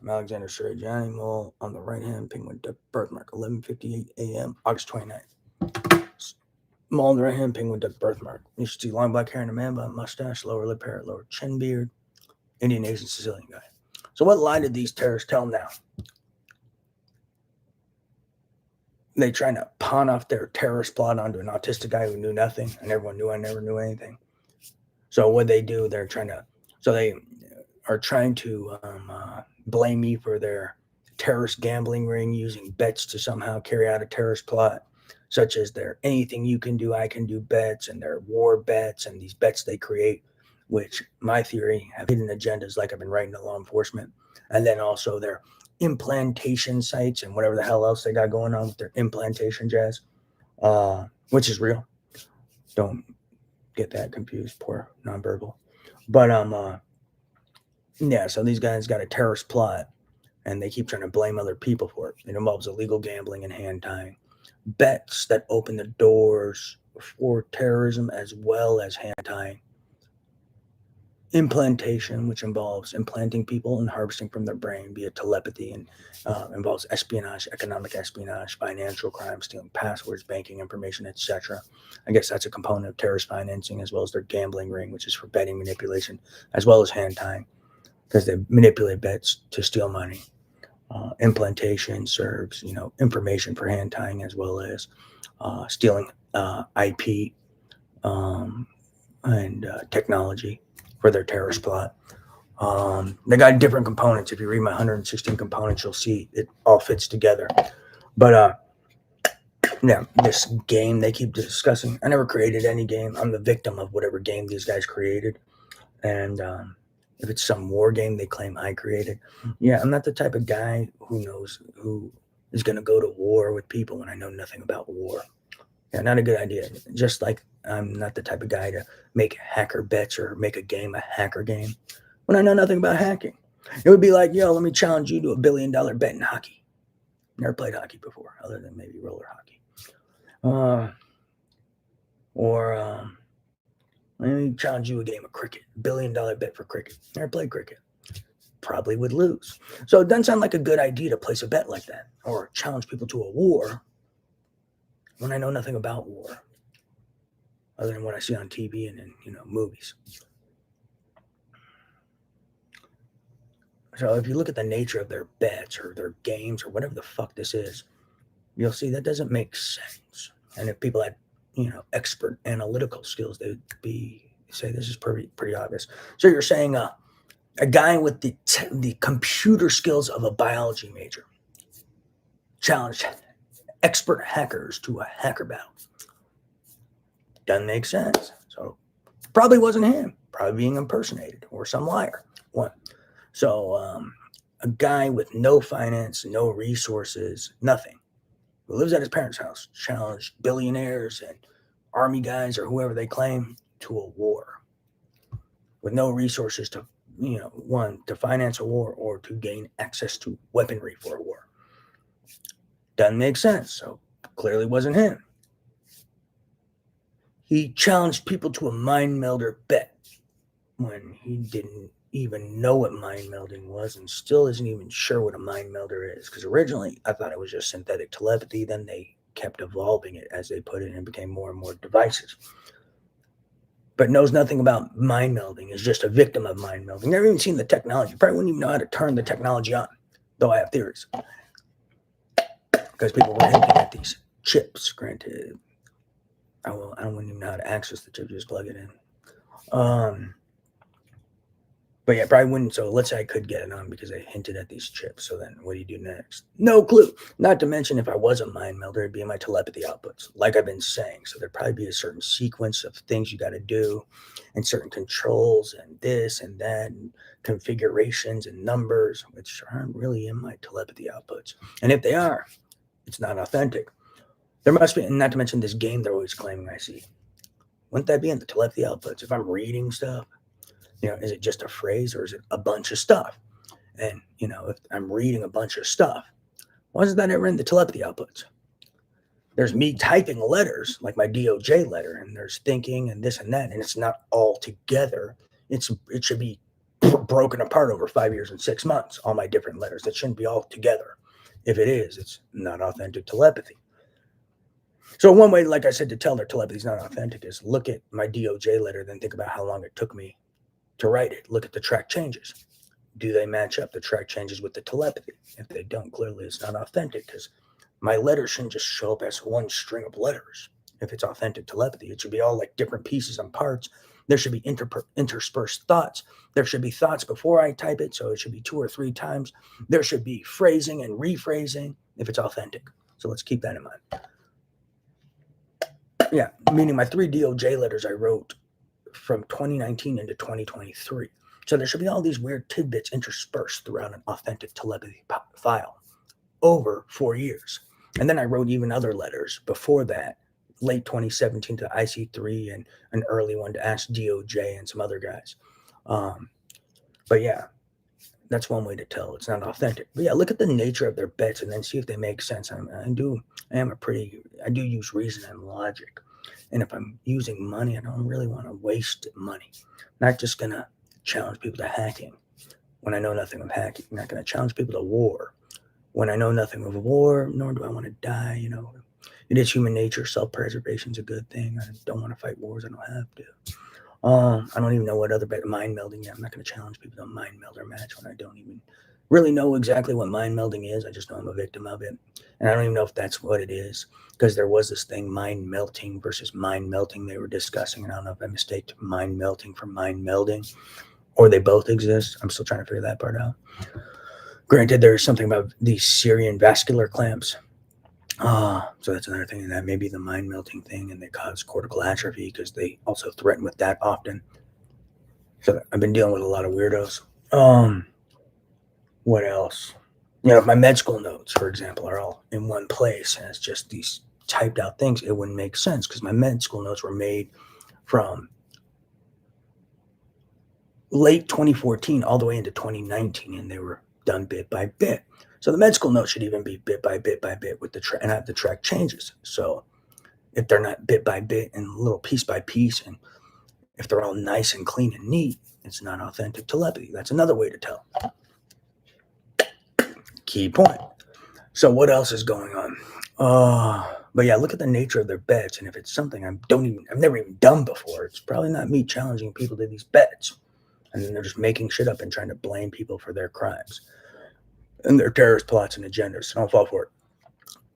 I'm Alexander Stray, Johnny Mole on the right hand, penguin birthmark, 11:58 a.m., August 29th. Mole on the right hand, penguin birthmark. You should see long black hair and a man bun, mustache, lower lip hair, lower chin beard, Indian, Asian, Sicilian guy. So what lie did these terrorists tell now? They trying to pawn off their terrorist plot onto an autistic guy who knew nothing, and everyone knew I never knew anything. So what they do, they are trying to blame me for their terrorist gambling ring, using bets to somehow carry out a terrorist plot, such as their anything you can do, I can do bets, and their war bets, and these bets they create, which my theory have hidden agendas, like I've been writing to law enforcement, and then also their implantation sites and whatever the hell else they got going on with their implantation jazz, which is real. Don't get that confused, poor nonverbal. But yeah, so these guys got a terrorist plot and they keep trying to blame other people for it. It involves illegal gambling and hand tying, bets that open the doors for terrorism as well as hand tying, implantation, which involves implanting people and harvesting from their brain via telepathy, and involves espionage, economic espionage, financial crime, stealing passwords, banking information, etc. I guess that's a component of terrorist financing, as well as their gambling ring, which is for betting manipulation, as well as hand tying, because they manipulate bets to steal money. Implantation serves, information for hand tying, as well as stealing IP, um, and technology for their terrorist plot. They got different components. If you read my 116 components, you'll see it all fits together. But yeah, this game they keep discussing. I never created any game. I'm the victim of whatever game these guys created. And if it's some war game they claim I created, yeah, I'm not the type of guy who is going to go to war with people when I know nothing about war. Yeah, not a good idea. Just like I'm not the type of guy to make hacker bets or make a game a hacker game when I know nothing about hacking. It would be like, yo, let me challenge you to $1 billion bet in hockey. Never played hockey before, other than maybe roller hockey. Or let me challenge you a game of cricket. $1 billion bet for cricket. Never played cricket. Probably would lose. So it doesn't sound like a good idea to place a bet like that or challenge people to a war when I know nothing about war, other than what I see on TV and in movies. So if you look at the nature of their bets or their games or whatever the fuck this is, you'll see that doesn't make sense. And if people had, expert analytical skills, they would be say this is pretty obvious. So you're saying a guy with the computer skills of a biology major challenged expert hackers to a hacker battle. Doesn't make sense. So probably wasn't him. Probably being impersonated or some liar. One. So a guy with no finance, no resources, nothing, who lives at his parents' house, challenged billionaires and army guys or whoever they claim to a war with no resources to, one, to finance a war or to gain access to weaponry for a war. Doesn't make sense. So clearly wasn't him. He challenged people to a mind melder bet when he didn't even know what mind melding was and still isn't even sure what a mind melder is. Because originally I thought it was just synthetic telepathy. Then they kept evolving it, as they put it, and it became more and more devices. But knows nothing about mind melding, is just a victim of mind melding. Never even seen the technology. Probably wouldn't even know how to turn the technology on, though I have theories. Because people were hinting at these chips, granted. I wouldn't even know how to access the chip, just plug it in. But yeah, probably wouldn't. So let's say I could get it on because I hinted at these chips. So then what do you do next? No clue. Not to mention, if I was a mind melder, it'd be in my telepathy outputs, like I've been saying. So there'd probably be a certain sequence of things you got to do and certain controls and this and that and configurations and numbers, which aren't really in my telepathy outputs. And if they are, it's not authentic. There must be, and not to mention this game they're always claiming I see. Wouldn't that be in the telepathy outputs? If I'm reading stuff, is it just a phrase or is it a bunch of stuff? And, if I'm reading a bunch of stuff, why isn't that ever in the telepathy outputs? There's me typing letters, like my DOJ letter, and there's thinking and this and that, and it's not all together. It should be broken apart over 5 years and 6 months, all my different letters. It shouldn't be all together. If it is, it's not authentic telepathy. So one way, like I said, to tell their telepathy is not authentic is look at my DOJ letter, then think about how long it took me to write it. Look at the track changes. Do they match up the track changes with the telepathy? If they don't, clearly it's not authentic, because my letter shouldn't just show up as one string of letters. If it's authentic telepathy, it should be all like different pieces and parts. There should be interspersed thoughts. There should be thoughts before I type it, so it should be 2 or 3 times. There should be phrasing and rephrasing if it's authentic. So let's keep that in mind. Yeah, meaning my 3 DOJ letters I wrote from 2019 into 2023. So there should be all these weird tidbits interspersed throughout an authentic telepathy file over 4 years. And then I wrote even other letters before that, late 2017 to IC3 and an early one to Ask DOJ and some other guys. But yeah, that's one way to tell it's not authentic. But yeah, look at the nature of their bets and then see if they make sense. I do use reason and logic. And if I'm using money, I don't really want to waste money. I'm not just going to challenge people to hacking when I know nothing of hacking. I'm not going to challenge people to war when I know nothing of war, nor do I want to die. It is human nature. Self-preservation is a good thing. I don't want to fight wars. I don't have to. I don't even know what other mind melding. Yeah, I'm not going to challenge people to mind meld or match when I don't even really know exactly what mind melding is. I just know I'm a victim of it. And I don't even know if that's what it is, because there was this thing, mind melting versus mind melting, they were discussing. And I don't know if I mistaked mind melting for mind melding, or they both exist. I'm still trying to figure that part out. Granted, there's something about these Syrian vascular clamps. So that's another thing, and that may be the mind melting thing, and they cause cortical atrophy because they also threaten with that often. So I've been dealing with a lot of weirdos. What else? If my med school notes, for example, are all in one place and it's just these typed out things, it wouldn't make sense, because my med school notes were made from late 2014 all the way into 2019, and they were done bit by bit. So the med school notes should even be bit by bit by bit with and have the track changes. So if they're not bit by bit and little piece by piece, and if they're all nice and clean and neat, it's not authentic telepathy. That's another way to tell. Key point. So what else is going on? But yeah, look at the nature of their bets, and if it's something I've never even done before, it's probably not me challenging people to these bets, and then they're just making shit up and trying to blame people for their crimes and their terrorist plots and agendas. So don't fall for it.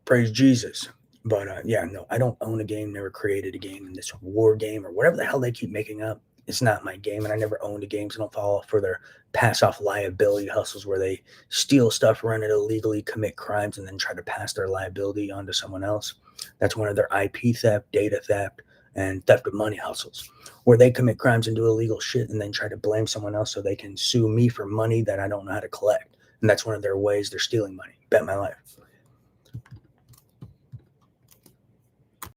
Praise Jesus. But no, I don't own a game, never created a game, in this war game or whatever the hell they keep making up. It's not my game, and I never owned a game, so don't fall for their pass-off liability hustles where they steal stuff, run it illegally, commit crimes, and then try to pass their liability onto someone else. That's one of their IP theft, data theft, and theft of money hustles, where they commit crimes and do illegal shit and then try to blame someone else so they can sue me for money that I don't know how to collect. And that's one of their ways they're stealing money. Bet my life.